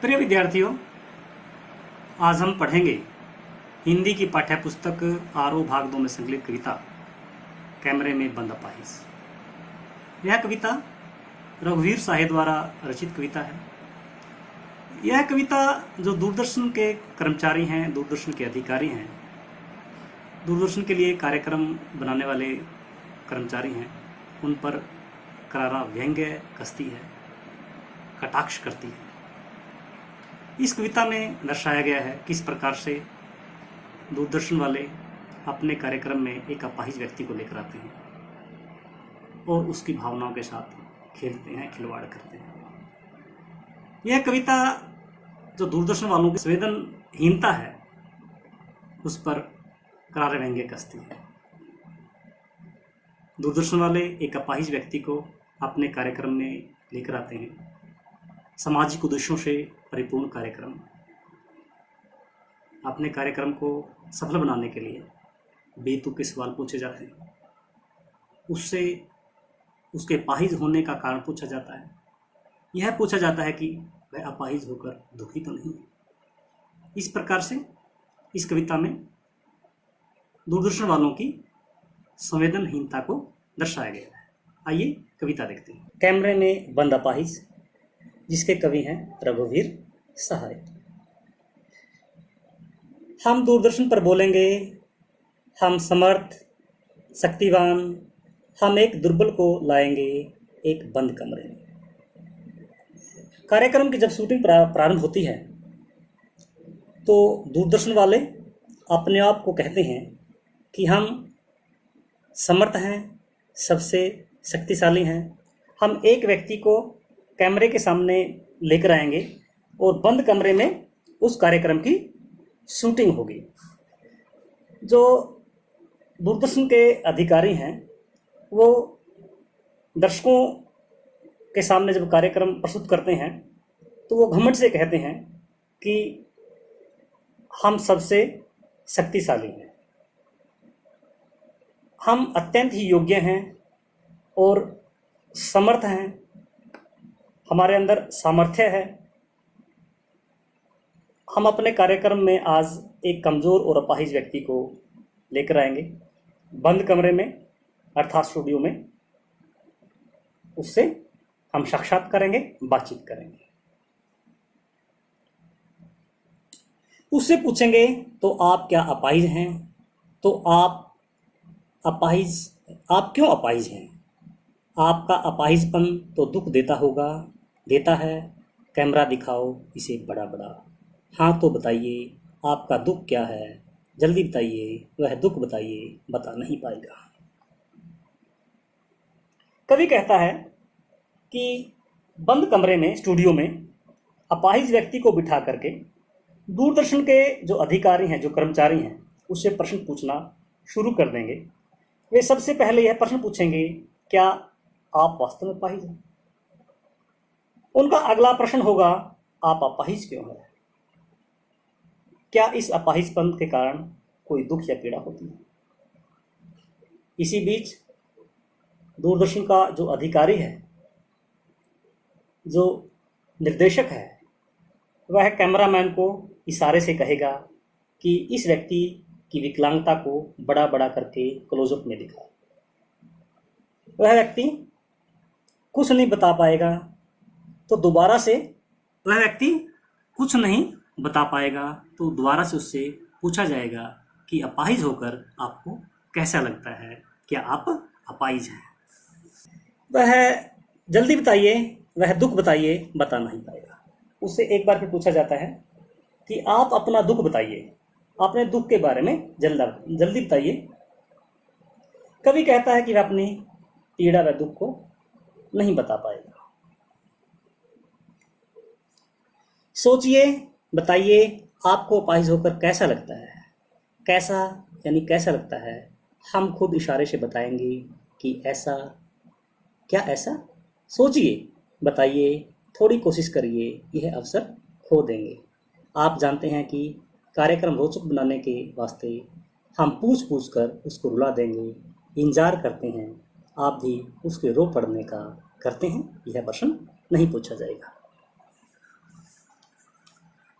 प्रिय विद्यार्थियों, आज हम पढ़ेंगे हिंदी की पाठ्य पुस्तक आरो भाग 2 में संकलित कविता कैमरे में बंद अपाहिज। यह कविता रघुवीर साहे द्वारा रचित कविता है। यह कविता जो दूरदर्शन के कर्मचारी हैं, दूरदर्शन के अधिकारी हैं, दूरदर्शन के लिए कार्यक्रम बनाने वाले कर्मचारी हैं, उन पर करारा व्यंग्य कसती है, कटाक्ष करती है। इस कविता में दर्शाया गया है किस प्रकार से दूरदर्शन वाले अपने कार्यक्रम में एक अपाहिज व्यक्ति को लेकर आते हैं और उसकी भावनाओं के साथ खेलते हैं, खिलवाड़ करते हैं। यह कविता जो दूरदर्शन वालों की संवेदनहीनता है उस पर करारे व्यंग्य कसती है। दूरदर्शन वाले एक अपाहिज व्यक्ति को अपने कार्यक्रम में लेकर आते हैं। सामाजिक उद्देश्यों से परिपूर्ण कार्यक्रम। अपने कार्यक्रम को सफल बनाने के लिए बेतुके सवाल पूछे जाते हैं। उससे उसके अपाहिज होने का कारण पूछा जाता है। यह पूछा जाता है कि वह अपाहिज होकर दुखी तो नहीं है। इस प्रकार से इस कविता में दूरदर्शन वालों की संवेदनहीनता को दर्शाया गया है। आइए कविता देखते हैं। कैमरे में बंद अपाहिज, जिसके कवि हैं रघुवीर साहे। हम दूरदर्शन पर बोलेंगे, हम समर्थ शक्तिवान, हम एक दुर्बल को लाएंगे एक बंद कमरे में। कार्यक्रम की जब शूटिंग प्रारंभ होती है तो दूरदर्शन वाले अपने आप को कहते हैं कि हम समर्थ हैं, सबसे शक्तिशाली हैं। हम एक व्यक्ति को कैमरे के सामने लेकर आएंगे और बंद कमरे में उस कार्यक्रम की शूटिंग होगी। जो दूरदर्शन के अधिकारी हैं वो दर्शकों के सामने जब कार्यक्रम प्रस्तुत करते हैं तो वो घमंड से कहते हैं कि हम सबसे शक्तिशाली हैं, हम अत्यंत ही योग्य हैं और समर्थ हैं, हमारे अंदर सामर्थ्य है। हम अपने कार्यक्रम में आज एक कमज़ोर और अपाहिज व्यक्ति को लेकर आएंगे बंद कमरे में, अर्थात स्टूडियो में। उससे हम साक्षात करेंगे, बातचीत करेंगे। उससे पूछेंगे तो आप क्या अपाहिज हैं? तो आप क्यों अपाहिज हैं? आपका अपाहिजपन तो दुख देता होगा, देता है। कैमरा दिखाओ इसे बड़ा बड़ा। हाँ तो बताइए आपका दुख क्या है? जल्दी बताइए, वह दुख बताइए, बता नहीं पाएगा। कवि कहता है कि बंद कमरे में, स्टूडियो में अपाहिज व्यक्ति को बिठा करके दूरदर्शन के जो अधिकारी हैं, जो कर्मचारी हैं, उससे प्रश्न पूछना शुरू कर देंगे। वे सबसे पहले यह प्रश्न पूछेंगे, क्या आप वास्तव में अपाहिज हैं? उनका अगला प्रश्न होगा, आप अपाहिज क्यों हैं? क्या इस अपाहिजपन के कारण कोई दुख या पीड़ा होती है? इसी बीच दूरदर्शन का जो अधिकारी है, जो निर्देशक है, वह कैमरामैन को इशारे से कहेगा कि इस व्यक्ति की विकलांगता को बड़ा बड़ा करके क्लोजअप में दिखाए। वह व्यक्ति कुछ नहीं बता पाएगा तो दोबारा से उससे पूछा जाएगा कि अपाहिज होकर आपको कैसा लगता है? क्या आप अपाहिज हैं? वह जल्दी बताइए, वह दुख बताइए, बता नहीं पाएगा। उससे एक बार फिर पूछा जाता है कि आप अपना दुख बताइए, अपने दुख के बारे में जल्दी बताइए। कवि कहता है कि वह अपनी पीड़ा व दुख को नहीं बता पाएगा। सोचिए, बताइए आपको अपाहिज होकर कैसा लगता है? कैसा यानी कैसा लगता है? हम खुद इशारे से बताएंगे कि ऐसा। क्या ऐसा? सोचिए, बताइए, थोड़ी कोशिश करिए, यह अवसर खो देंगे। आप जानते हैं कि कार्यक्रम रोचक बनाने के वास्ते हम पूछ कर उसको रुला देंगे, इंतजार करते हैं। आप भी उसके रो पड़ने का करते हैं, यह प्रश्न नहीं पूछा जाएगा।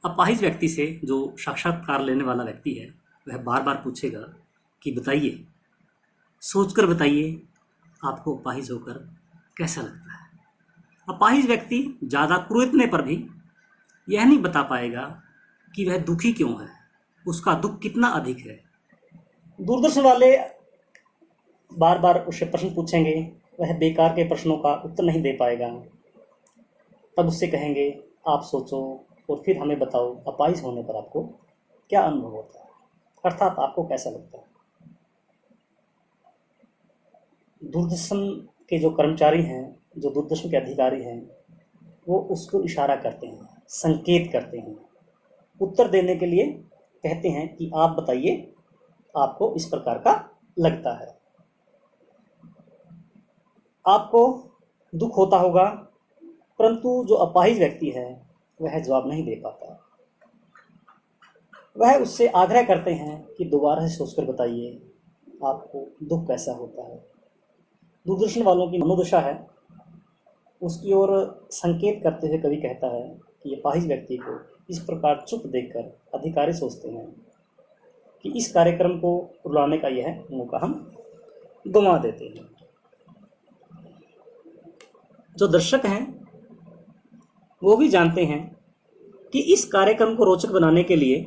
अपाहिज व्यक्ति से जो साक्षात्कार लेने वाला व्यक्ति है वह बार बार पूछेगा कि बताइए, सोचकर बताइए, आपको अपाहिज होकर कैसा लगता है। अपाहिज व्यक्ति ज़्यादा क्रोधने पर भी यह नहीं बता पाएगा कि वह दुखी क्यों है, उसका दुख कितना अधिक है। दूरदर्शन वाले बार बार उससे प्रश्न पूछेंगे, वह बेकार के प्रश्नों का उत्तर नहीं दे पाएगा। तब उससे कहेंगे आप सोचो और फिर हमें बताओ, अपाहिज होने पर आपको क्या अनुभव होता है, अर्थात आपको कैसा लगता है। दूरदर्शन के जो कर्मचारी हैं, जो दूरदर्शन के अधिकारी हैं, वो उसको इशारा करते हैं, संकेत करते हैं, उत्तर देने के लिए कहते हैं कि आप बताइए, आपको इस प्रकार का लगता है। आपको दुख होता होगा, परंतु जो अपाहिज व्यक्ति है वह जवाब नहीं दे पाता। वह उससे आग्रह करते हैं कि दोबारा से सोचकर बताइए, आपको दुख कैसा होता है। दूरदर्शन वालों की मनोदशा है, उसकी ओर संकेत करते हुए कवि कहता है कि अपाहिज व्यक्ति को इस प्रकार चुप देखकर अधिकारी सोचते हैं कि इस कार्यक्रम को रुलाने का यह मौका हम गंवा देते हैं। जो दर्शक हैं वो भी जानते हैं कि इस कार्यक्रम को रोचक बनाने के लिए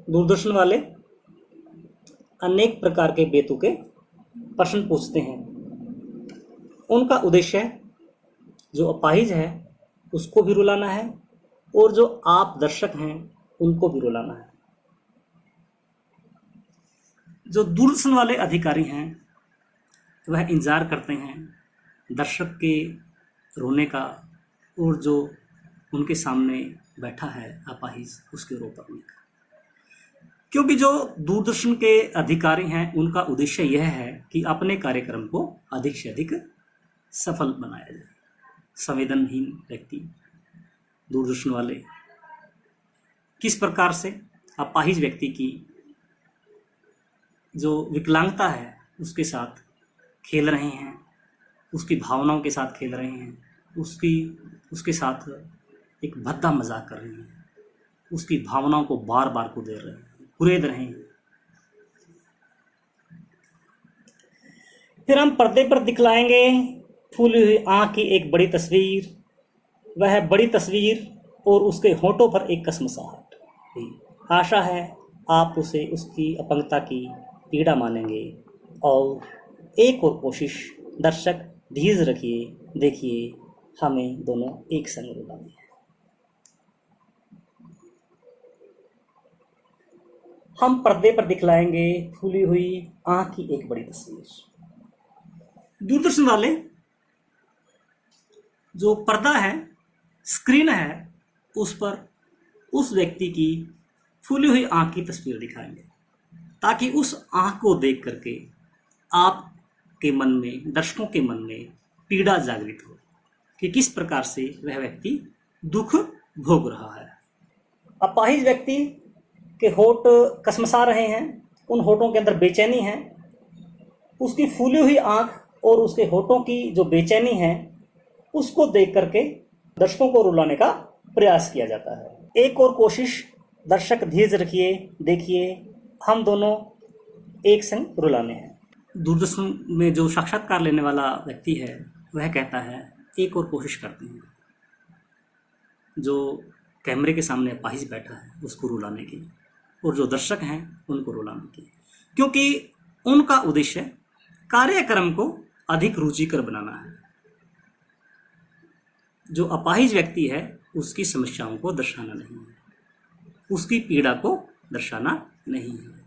दूरदर्शन वाले अनेक प्रकार के बेतुके प्रश्न पूछते हैं। उनका उद्देश्य जो अपाहिज है उसको भी रुलाना है और जो आप दर्शक हैं उनको भी रुलाना है। जो दूरदर्शन वाले अधिकारी हैं वह इंतजार करते हैं दर्शक के रोने का और जो उनके सामने बैठा है अपाहिज उसके रो पड़ने का। क्योंकि जो दूरदर्शन के अधिकारी हैं उनका उद्देश्य यह है कि अपने कार्यक्रम को अधिक से अधिक सफल बनाया जाए। संवेदनहीन व्यक्ति दूरदर्शन वाले किस प्रकार से अपाहिज व्यक्ति की जो विकलांगता है उसके साथ खेल रहे हैं, उसकी भावनाओं के साथ खेल रहे हैं, उसके साथ एक भद्दा मजाक कर रहे हैं, उसकी भावनाओं को बार बार कुरेद रहे हैं। फिर हम पर्दे पर दिखलाएंगे फूली हुई आंख की एक बड़ी तस्वीर, वह बड़ी तस्वीर और उसके होठों पर एक कसमसाहट। आशा है आप उसे उसकी अपंगता की पीड़ा मानेंगे और एक और कोशिश दर्शक धीरज रखिए, देखिए हमें दोनों एक संग रुलाने हैं। हम पर्दे पर दिखलाएंगे फूली हुई आंख की एक बड़ी तस्वीर। दूरदर्शन वाले जो पर्दा है, स्क्रीन है, उस पर उस व्यक्ति की फूली हुई आंख की तस्वीर दिखाएंगे ताकि उस आंख को देख करके आपके मन में, दर्शकों के मन में पीड़ा जागृत हो कि किस प्रकार से वह व्यक्ति दुख भोग रहा है। अपाहिज व्यक्ति के होठ कसमसा रहे हैं, उन होठों के अंदर बेचैनी है। उसकी फूली हुई आंख और उसके होठों की जो बेचैनी है उसको देख करके दर्शकों को रुलाने का प्रयास किया जाता है। एक और कोशिश दर्शक धीरज रखिए, देखिए हम दोनों एक संग रुलाने हैं। दूरदर्शन में जो साक्षात्कार लेने वाला व्यक्ति है वह कहता है एक और कोशिश करते हैं, जो कैमरे के सामने अपाहिज बैठा है उसको रुलाने की और जो दर्शक हैं उनको रुलाने की, क्योंकि उनका उद्देश्य कार्यक्रम को अधिक रुचिकर बनाना है। जो अपाहिज व्यक्ति है उसकी समस्याओं को दर्शाना नहीं है, उसकी पीड़ा को दर्शाना नहीं है।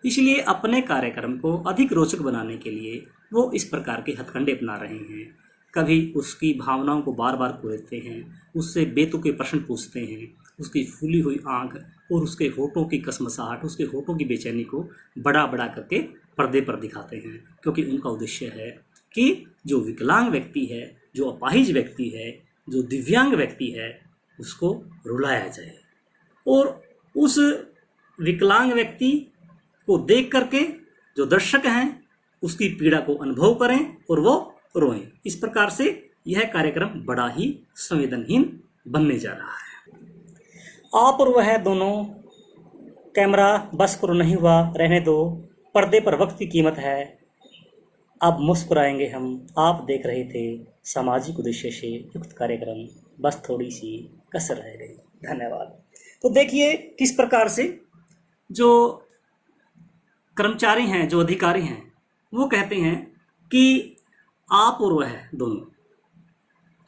इसलिए अपने कार्यक्रम को अधिक रोचक बनाने के लिए वो इस प्रकार के हथकंडे अपना रहे हैं। कभी उसकी भावनाओं को बार बार कुरेदते हैं, उससे बेतुके प्रश्न पूछते हैं, उसकी फूली हुई आंख और उसके होठों की कसमसाहट, उसके होठों की बेचैनी को बड़ा बड़ा करके पर्दे पर दिखाते हैं, क्योंकि उनका उद्देश्य है कि जो विकलांग व्यक्ति है, जो अपाहिज व्यक्ति है, जो दिव्यांग व्यक्ति है, उसको रुलाया जाए और उस विकलांग व्यक्ति को देख करके जो दर्शक हैं उसकी पीड़ा को अनुभव करें और वो रोएं। इस प्रकार से यह कार्यक्रम बड़ा ही संवेदनहीन बनने जा रहा है। आप और वह दोनों, कैमरा बस करो नहीं हुआ रहने दो, पर्दे पर वक्त की कीमत है, अब मुस्कुराएंगे हम, आप देख रहे थे सामाजिक उद्देश्य से युक्त कार्यक्रम, बस थोड़ी सी कसर रह गई। धन्यवाद। तो देखिए किस प्रकार से जो कर्मचारी हैं, जो अधिकारी हैं, वो कहते हैं कि आप और वह दोनों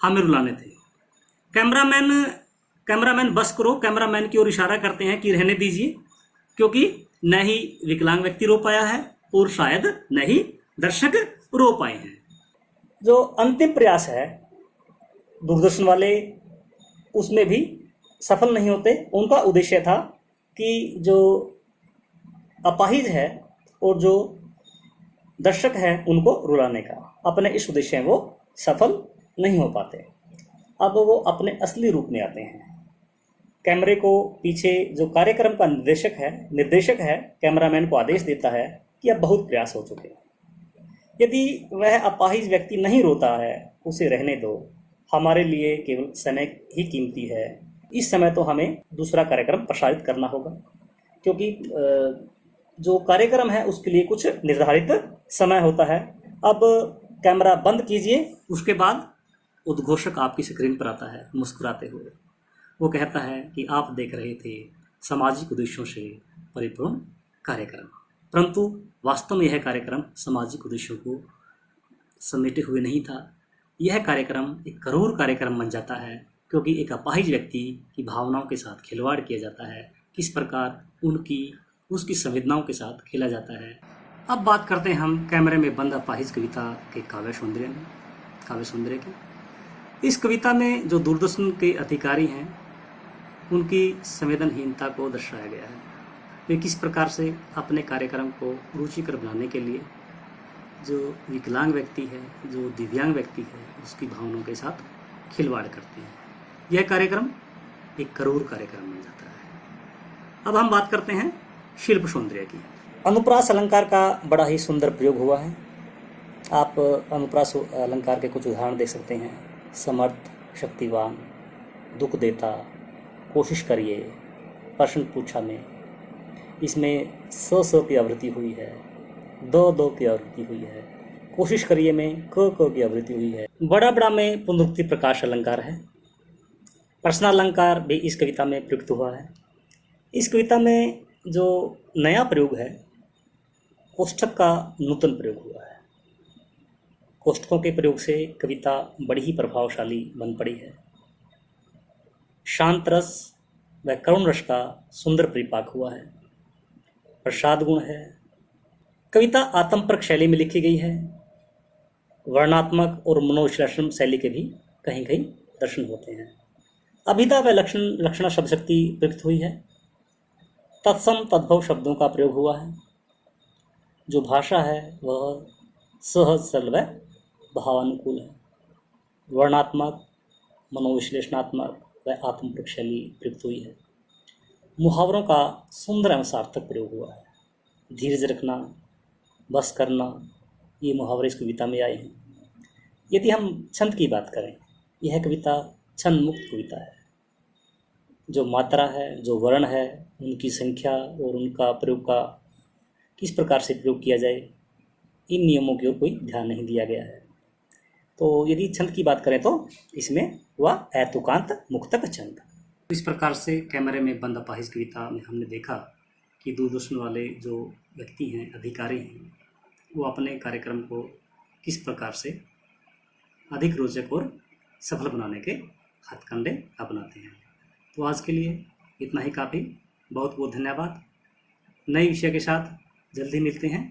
हमें रुलाने थे। कैमरामैन कैमरामैन बस करो, कैमरामैन की ओर इशारा करते हैं कि रहने दीजिए, क्योंकि न ही विकलांग व्यक्ति रो पाया है और शायद न ही दर्शक रो पाए हैं। जो अंतिम प्रयास है दूरदर्शन वाले, उसमें भी सफल नहीं होते। उनका उद्देश्य था कि जो अपाहिज है और जो दर्शक है उनको रुलाने का, अपने इस उद्देश्य में वो सफल नहीं हो पाते। अब वो अपने असली रूप में आते हैं। कैमरे को पीछे जो कार्यक्रम का निर्देशक है कैमरामैन को आदेश देता है कि अब बहुत प्रयास हो चुके हैं, यदि वह अपाहिज व्यक्ति नहीं रोता है उसे रहने दो, हमारे लिए केवल समय ही कीमती है, इस समय तो हमें दूसरा कार्यक्रम प्रसारित करना होगा, क्योंकि जो कार्यक्रम है उसके लिए कुछ निर्धारित समय होता है। अब कैमरा बंद कीजिए। उसके बाद उद्घोषक आपकी स्क्रीन पर आता है मुस्कुराते हुए। वो कहता है कि आप देख रहे थे सामाजिक उद्देश्यों से परिपूर्ण कार्यक्रम, परंतु वास्तव में यह कार्यक्रम सामाजिक उद्देश्यों को समेटे हुए नहीं था। यह कार्यक्रम एक करूर कार्यक्रम बन जाता है, क्योंकि एक अपाहिज व्यक्ति की भावनाओं के साथ खिलवाड़ किया जाता है, किस प्रकार उसकी संवेदनाओं के साथ खेला जाता है। अब बात करते हैं हम कैमरे में बंद अपाहिज कविता के काव्य सौंदर्य की। इस कविता में जो दूरदर्शन के अधिकारी हैं उनकी संवेदनहीनता को दर्शाया गया है। वे किस प्रकार से अपने कार्यक्रम को रुचिकर बनाने के लिए जो विकलांग व्यक्ति है, जो दिव्यांग व्यक्ति है, उसकी भावनाओं के साथ खिलवाड़ करते हैं। यह कार्यक्रम एक करूर कार्यक्रम बन जाता है। अब हम बात करते हैं शिल्प सौंदर्य की। अनुप्रास अलंकार का बड़ा ही सुंदर प्रयोग हुआ है। आप अनुप्रास अलंकार के कुछ उदाहरण देख सकते हैं। समर्थ, शक्तिवान, दुख देता, कोशिश करिए, प्रश्न पूछा में, इसमें स की आवृत्ति हुई है, दो की आवृत्ति हुई है, कोशिश करिए में क की आवृत्ति हुई है। बड़ा बड़ा में पुनरुक्ति प्रकाश अलंकार है। प्रश्न अलंकार भी इस कविता में प्रयुक्त हुआ है। इस कविता में जो नया प्रयोग है, कोष्ठक का नूतन प्रयोग हुआ है। कोष्ठकों के प्रयोग से कविता बड़ी ही प्रभावशाली बन पड़ी है। शांत रस व करुण रस का सुंदर परिपाक हुआ है। प्रसाद गुण है। कविता आत्मपरक शैली में लिखी गई है। वर्णात्मक और मनोविश्लेषण शैली के भी कहीं कहीं दर्शन होते हैं। अभिधा व लक्षणा शब्द शक्ति प्रयुक्त हुई है। तत्सम तद्भव शब्दों का प्रयोग हुआ है। जो भाषा है वह सहज सरल व भावानुकूल है। वर्णात्मक, मनोविश्लेषणात्मक व आत्मपरक शैली प्रयुक्त हुई है। मुहावरों का सुंदर एवं सार्थक प्रयोग हुआ है। धीरज रखना, बस करना, ये मुहावरे इस कविता में आए हैं। यदि हम छंद की बात करें, यह कविता छंद मुक्त कविता है। जो मात्रा है, जो वर्ण है, उनकी संख्या और उनका प्रयोग का किस प्रकार से प्रयोग किया जाए, इन नियमों की ओर कोई ध्यान नहीं दिया गया है। तो यदि छंद की बात करें तो इसमें हुआ ऐतुकांत मुक्तक छंद। इस प्रकार से कैमरे में बंद अपाहिज कविता में हमने देखा कि दूरदर्शन वाले जो व्यक्ति हैं, अधिकारी हैं, वो अपने कार्यक्रम को किस प्रकार से अधिक रोचक और सफल बनाने के हथकंडे अपनाते हैं। तो आज के लिए इतना ही काफ़ी। बहुत बहुत धन्यवाद। नए विषय के साथ जल्दी मिलते हैं।